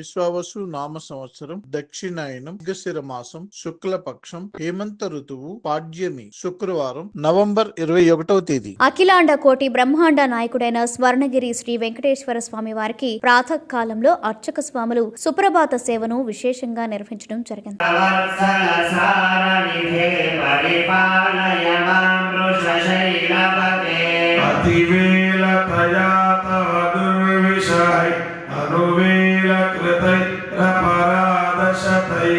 విశ్వావసు నామ సంవత్సరం దక్షిణాయనం మృగశిర మాసం శుక్లపక్షం హేమంత ఋతువు పాడ్యమి శుక్రవారం నవంబర్ 21వ తేదీ. అఖిలాండ కోటి బ్రహ్మాండ నాయకుడైన స్వర్ణగిరి శ్రీ వెంకటేశ్వర స్వామి వారికి ప్రాతకాలంలో అర్చక స్వాములు సుప్రభాత సేవను విశేషంగా నిర్వహించడం జరిగింది.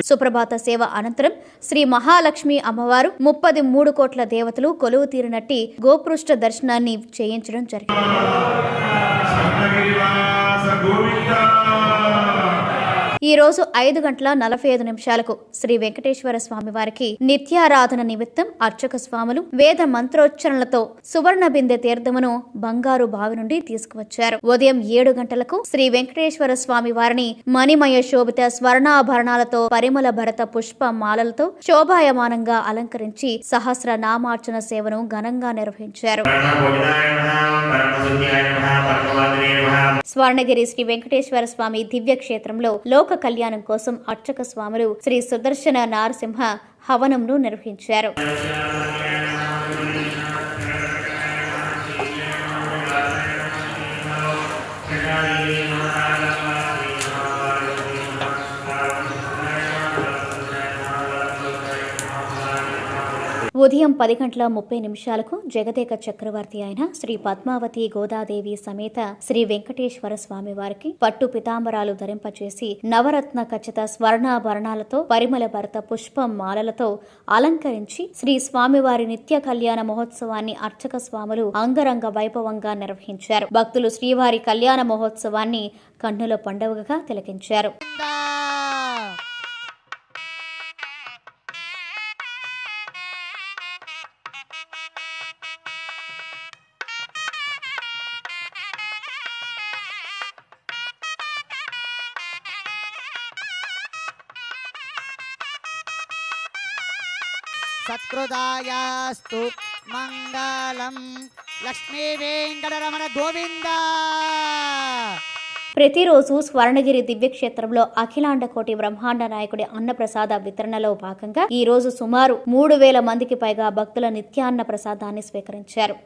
సుప్రభాత సేవ అనంతరం శ్రీ మహాలక్ష్మి అమ్మవారు 33 కోట్ల దేవతలు కొలువు తీరినట్టి గోపృష్ఠ దర్శనాన్ని చేయించడం జరిగింది. ఈ రోజు 5:45 శ్రీ వెంకటేశ్వర స్వామి వారికి నిత్యారాధన నిమిత్తం అర్చక స్వాములు వేద మంత్రోచ్చరణలతో సువర్ణ బిందె తీర్థమును బంగారు బావి నుండి తీసుకువచ్చారు. ఉదయం 7 గంటలకు శ్రీ వెంకటేశ్వర స్వామి వారిని మణిమయ శోభిత స్వర్ణాభరణాలతో పరిమళ భరత పుష్ప మాలలతో శోభాయమానంగా అలంకరించి సహస్ర నామార్చన సేవను ఘనంగా నిర్వహించారు. స్వర్ణగిరి శ్రీ వెంకటేశ్వర స్వామి దివ్య క్షేత్రంలో లోక కళ్యాణం కోసం అర్చక స్వాములు శ్రీ సుదర్శన నారసింహ హవనంను నిర్వహించారు. ఉదయం 10:30 జగదేక చక్రవర్తి అయిన శ్రీ పద్మావతి గోదాదేవి సమేత శ్రీ వెంకటేశ్వర స్వామి వారికి పట్టు పితాంబరాలు ధరింపచేసి నవరత్న ఖచ్చిత స్వర్ణాభరణాలతో పరిమళ భరత పుష్పం మాలలతో అలంకరించి శ్రీ స్వామివారి నిత్య కళ్యాణ మహోత్సవాన్ని అర్చక స్వాములు అంగరంగ వైభవంగా నిర్వహించారు. భక్తులు శ్రీవారి కళ్యాణ మహోత్సవాన్ని కన్నుల పండుగగా తిలకించారు. సత్కృతాయాస్తు మంగళం. లక్ష్మీ వెంకటరమణ గోవింద. ప్రతిరోజు స్వర్ణగిరి దివ్యక్షేత్రంలో అఖిలాండ కోటి బ్రహ్మాండ నాయకుడి అన్నప్రసాద వితరణలో భాగంగా ఈ రోజు సుమారు 3000 మందికి పైగా భక్తుల నిత్యాన్న ప్రసాదాన్ని స్వీకరించారు.